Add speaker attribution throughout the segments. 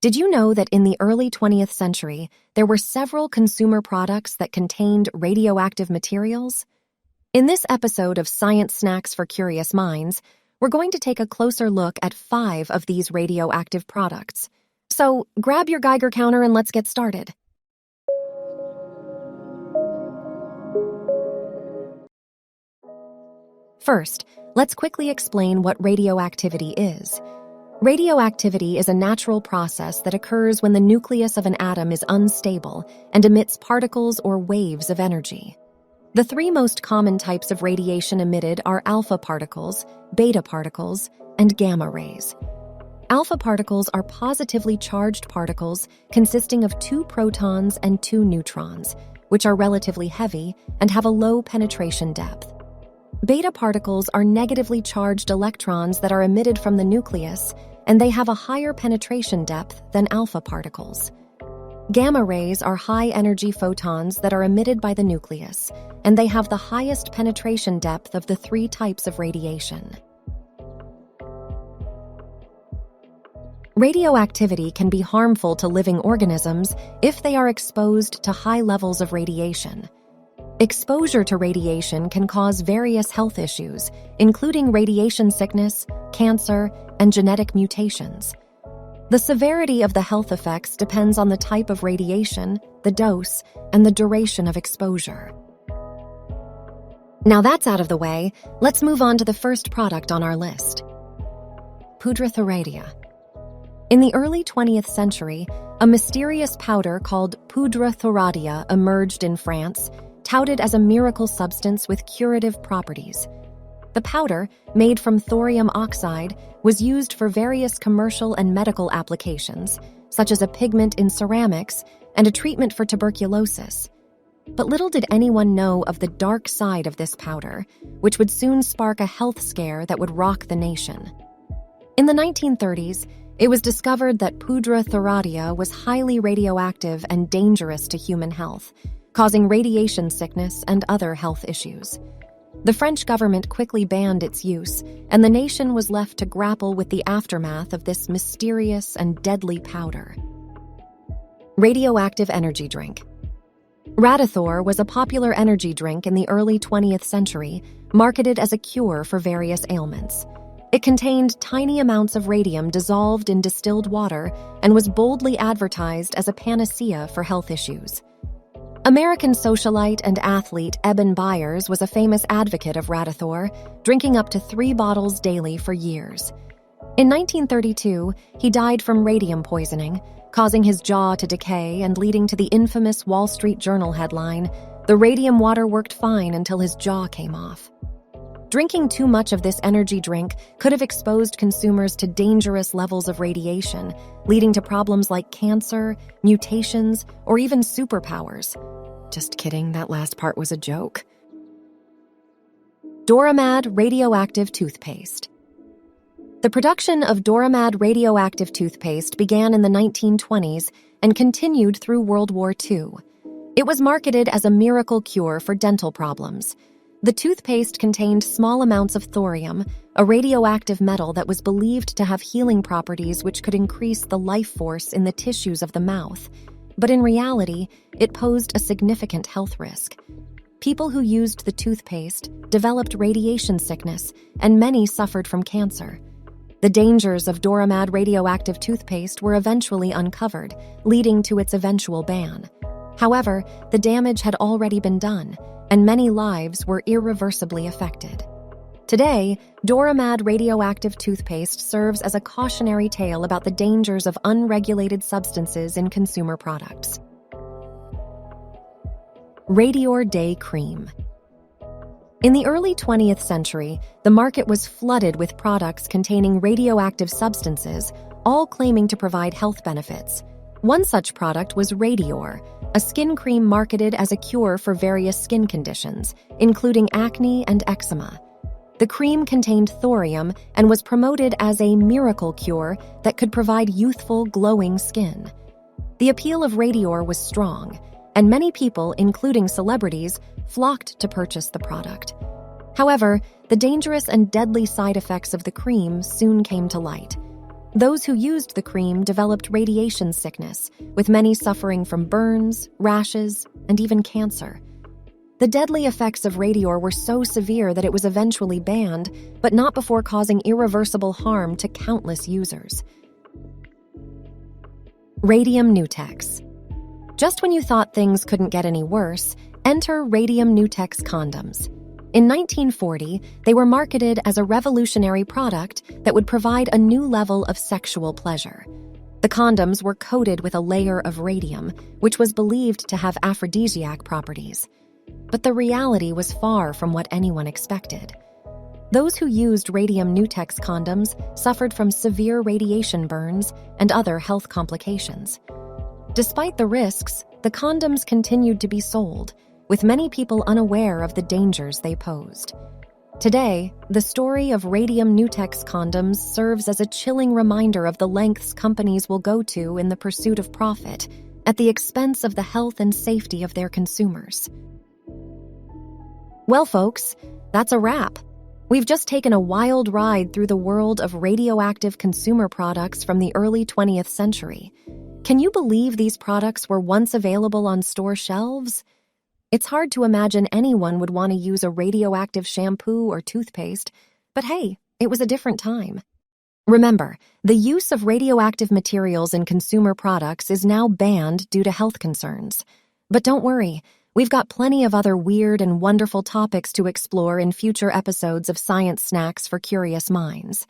Speaker 1: Did you know that in the early 20th century, there were several consumer products that contained radioactive materials? In this episode of Science Snacks for Curious Minds, we're going to take a closer look at 5 of these radioactive products. So grab your Geiger counter and let's get started. First, let's quickly explain what radioactivity is. Radioactivity is a natural process that occurs when the nucleus of an atom is unstable and emits particles or waves of energy. The 3 most common types of radiation emitted are alpha particles, beta particles, and gamma rays. Alpha particles are positively charged particles consisting of 2 protons and 2 neutrons, which are relatively heavy and have a low penetration depth. Beta particles are negatively charged electrons that are emitted from the nucleus, and they have a higher penetration depth than alpha particles. Gamma rays are high-energy photons that are emitted by the nucleus, and they have the highest penetration depth of the 3 types of radiation. Radioactivity can be harmful to living organisms if they are exposed to high levels of radiation. Exposure to radiation can cause various health issues, including radiation sickness, cancer, and genetic mutations. The severity of the health effects depends on the type of radiation, the dose, and the duration of exposure. Now that's out of the way, let's move on to the first product on our list. Poudre thoradia. In the early 20th century, a mysterious powder called poudre thoradia emerged in France, touted as a miracle substance with curative properties. The powder, made from thorium oxide, was used for various commercial and medical applications, such as a pigment in ceramics and a treatment for tuberculosis. But little did anyone know of the dark side of this powder, which would soon spark a health scare that would rock the nation. In the 1930s, it was discovered that poudre thoradia was highly radioactive and dangerous to human health, causing radiation sickness and other health issues. The French government quickly banned its use, and the nation was left to grapple with the aftermath of this mysterious and deadly powder. Radioactive energy drink. Radithor was a popular energy drink in the early 20th century, marketed as a cure for various ailments. It contained tiny amounts of radium dissolved in distilled water and was boldly advertised as a panacea for health issues. American socialite and athlete Eben Byers was a famous advocate of Radithor, drinking up to 3 bottles daily for years. In 1932, he died from radium poisoning, causing his jaw to decay and leading to the infamous Wall Street Journal headline, "The radium water worked fine until his jaw came off." Drinking too much of this energy drink could have exposed consumers to dangerous levels of radiation, leading to problems like cancer, mutations, or even superpowers. Just kidding, that last part was a joke. Doramad radioactive toothpaste. The production of Doramad radioactive toothpaste began in the 1920s and continued through World War II. It was marketed as a miracle cure for dental problems. The toothpaste contained small amounts of thorium, a radioactive metal that was believed to have healing properties which could increase the life force in the tissues of the mouth. But in reality, it posed a significant health risk. People who used the toothpaste developed radiation sickness, and many suffered from cancer. The dangers of Doramad radioactive toothpaste were eventually uncovered, leading to its eventual ban. However, the damage had already been done, and many lives were irreversibly affected. Today, Doramad radioactive toothpaste serves as a cautionary tale about the dangers of unregulated substances in consumer products. Radior Day Cream. In the early 20th century, the market was flooded with products containing radioactive substances, all claiming to provide health benefits. One such product was Radior, a skin cream marketed as a cure for various skin conditions, including acne and eczema. The cream contained thorium and was promoted as a miracle cure that could provide youthful, glowing skin. The appeal of Radior was strong, and many people, including celebrities, flocked to purchase the product. However, the dangerous and deadly side effects of the cream soon came to light. Those who used the cream developed radiation sickness, with many suffering from burns, rashes, and even cancer. The deadly effects of Radior were so severe that it was eventually banned, but not before causing irreversible harm to countless users. Radium Nutex. Just when you thought things couldn't get any worse, enter Radium Nutex condoms. In 1940, they were marketed as a revolutionary product that would provide a new level of sexual pleasure. The condoms were coated with a layer of radium, which was believed to have aphrodisiac properties. But the reality was far from what anyone expected. Those who used Radium Nutex condoms suffered from severe radiation burns and other health complications. Despite the risks, the condoms continued to be sold, with many people unaware of the dangers they posed. Today, the story of Radium Nutex condoms serves as a chilling reminder of the lengths companies will go to in the pursuit of profit, at the expense of the health and safety of their consumers. Well, folks, that's a wrap. We've just taken a wild ride through the world of radioactive consumer products from the early 20th century. Can you believe these products were once available on store shelves? It's hard to imagine anyone would want to use a radioactive shampoo or toothpaste, but hey, it was a different time. Remember, the use of radioactive materials in consumer products is now banned due to health concerns. But don't worry, we've got plenty of other weird and wonderful topics to explore in future episodes of Science Snacks for Curious Minds.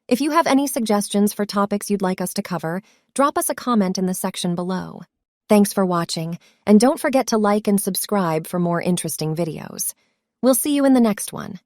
Speaker 1: If you have any suggestions for topics you'd like us to cover, drop us a comment in the section below. Thanks for watching, and don't forget to like and subscribe for more interesting videos. We'll see you in the next one.